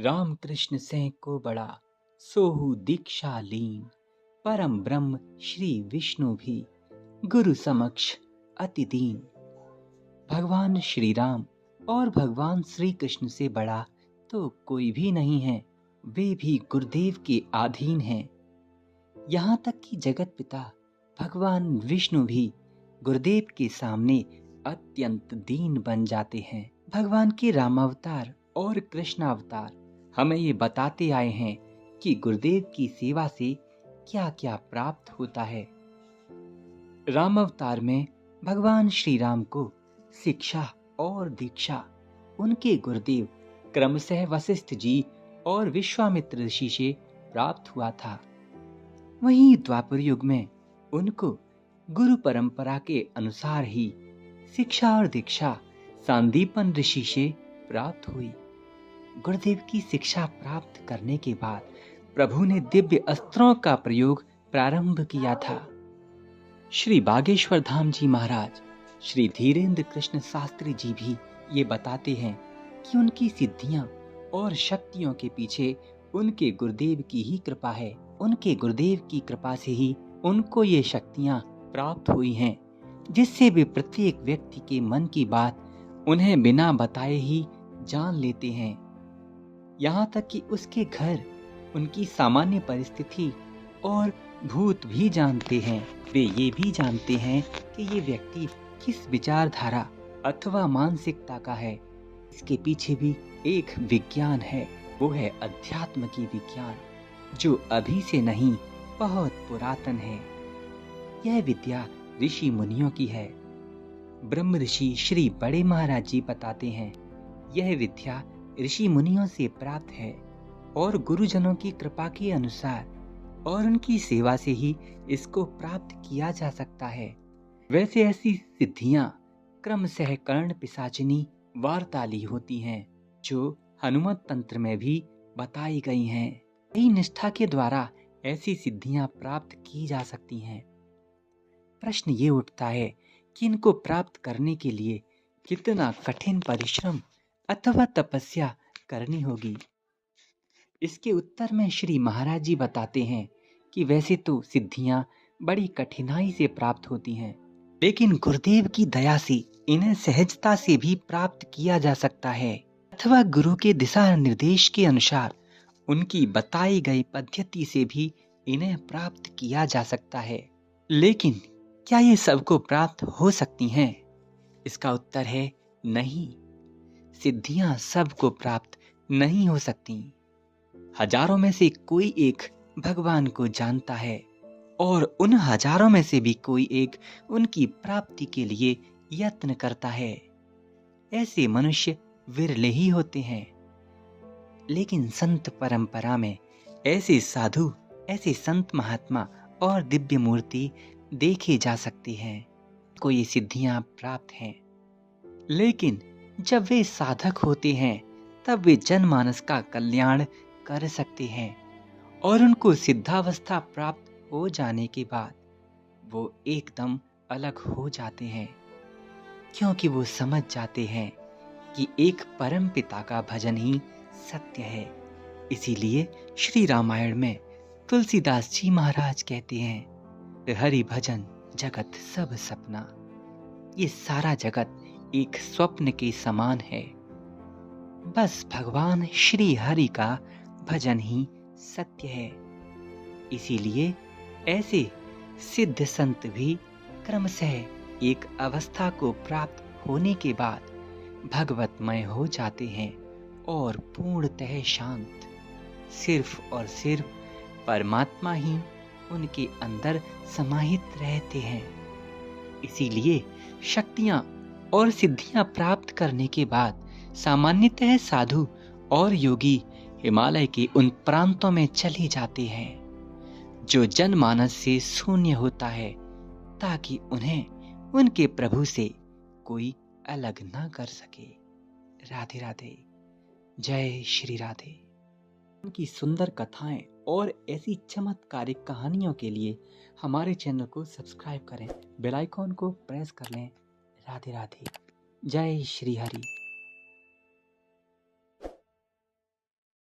राम कृष्ण सें को बड़ा, सोहु दीक्षा लीन। परम ब्रह्म श्री विष्णु भी, गुरु समक्ष अति दीन। भगवान श्री राम और भगवान श्री कृष्ण से बड़ा तो कोई भी नहीं है। वे भी गुरुदेव के अधीन हैं। यहाँ तक कि जगत पिता भगवान विष्णु भी गुरुदेव के सामने अत्यंत दीन बन जाते हैं। भगवान के रामावतार और कृष्णावतार हमें ये बताते आए हैं कि गुरुदेव की सेवा से क्या क्या प्राप्त होता है। राम अवतार में भगवान श्री राम को शिक्षा और दीक्षा उनके गुरुदेव क्रमशः वशिष्ठ जी और विश्वामित्र ऋषि से प्राप्त हुआ था। वहीं द्वापर युग में उनको गुरु परंपरा के अनुसार ही शिक्षा और दीक्षा सांदीपन ऋषि से प्राप्त हुई। गुरुदेव की शिक्षा प्राप्त करने के बाद प्रभु ने दिव्य अस्त्रों का प्रयोग प्रारंभ किया था। श्री बागेश्वर धाम जी महाराज श्री धीरेन्द्र कृष्ण शास्त्री जी भी ये बताते हैं कि उनकी सिद्धियां और शक्तियों के पीछे उनके गुरुदेव की ही कृपा है। उनके गुरुदेव की कृपा से ही उनको ये शक्तियां प्राप्त हुई हैं, जिससे वे प्रत्येक व्यक्ति के मन की बात उन्हें बिना बताए ही जान लेते हैं। यहाँ तक कि उसके घर उनकी सामान्य परिस्थिति और भूत भी जानते हैं। वे ये भी जानते हैं कि ये व्यक्ति किस विचारधारा अथवा मानसिकता का है। इसके पीछे भी एक विज्ञान है, वो है अध्यात्म की विज्ञान, जो अभी से नहीं बहुत पुरातन है। यह विद्या ऋषि मुनियों की है। ब्रह्म ऋषि श्री बड़े महाराज जी बताते हैं, यह विद्या ऋषि मुनियों से प्राप्त है और गुरुजनों की कृपा के अनुसार और उनकी सेवा से ही इसको प्राप्त किया जा सकता है। वैसे ऐसी सिद्धियां क्रमशः कर्ण पिशाचिनी वार्ताली होती हैं, जो हनुमत तंत्र में भी बताई गई हैं। यही निष्ठा के द्वारा ऐसी सिद्धियां प्राप्त की जा सकती हैं। प्रश्न ये उठता है कि इनको प्राप्त करने के लिए कितना कठिन परिश्रम अथवा तपस्या करनी होगी। इसके उत्तर में श्री महाराज जी बताते हैं कि वैसे तो सिद्धियां बड़ी कठिनाई से प्राप्त होती हैं, लेकिन गुरुदेव की दया से इन्हें सहजता से भी प्राप्त किया जा सकता है, अथवा गुरु के दिशा निर्देश के अनुसार उनकी बताई गई पद्धति से भी इन्हें प्राप्त किया जा सकता है। लेकिन क्या ये सबको प्राप्त हो सकती हैं? इसका उत्तर है नहीं। सिद्धियां सबको प्राप्त नहीं हो सकती। हजारों में से कोई एक भगवान को जानता है और उन हजारों में से भी कोई एक उनकी प्राप्ति के लिए यत्न करता है। ऐसे मनुष्य विरले ही होते हैं। लेकिन संत परंपरा में ऐसे साधु, ऐसे संत महात्मा और दिव्य मूर्ति देखे जा सकते हैं को ये सिद्धियां प्राप्त हैं। लेकिन जब वे साधक होते हैं तब वे जनमानस का कल्याण कर सकते हैं और उनको सिद्धावस्था प्राप्त हो जाने के बाद वो एकदम अलग हो जाते हैं, क्योंकि वो समझ जाते हैं कि एक परम पिता का भजन ही सत्य है। इसीलिए श्री रामायण में तुलसीदास जी महाराज कहते हैं, हरि भजन जगत सब सपना। ये सारा जगत एक स्वप्न के समान है। बस भगवान श्री हरि का भजन ही सत्य है। इसीलिए ऐसे सिद्ध संत भी क्रमशः एक अवस्था को प्राप्त होने के बाद भगवतमय हो जाते हैं और पूर्णतः शांत, सिर्फ और सिर्फ परमात्मा ही उनके अंदर समाहित रहते हैं। इसीलिए शक्तियां और सिद्धियां प्राप्त करने के बाद सामान्यतः साधु और योगी हिमालय के उन प्रांतों में चले जाते हैं जो जनमानस से शून्य होता है, ताकि उन्हें उनके प्रभु से कोई अलग ना कर सके। राधे राधे, जय श्री राधे। उनकी सुंदर कथाएं और ऐसी चमत्कारिक कहानियों के लिए हमारे चैनल को सब्सक्राइब करें, बेल आइकॉन को प्रेस कर लें। राधे राधे, जय श्री हरि।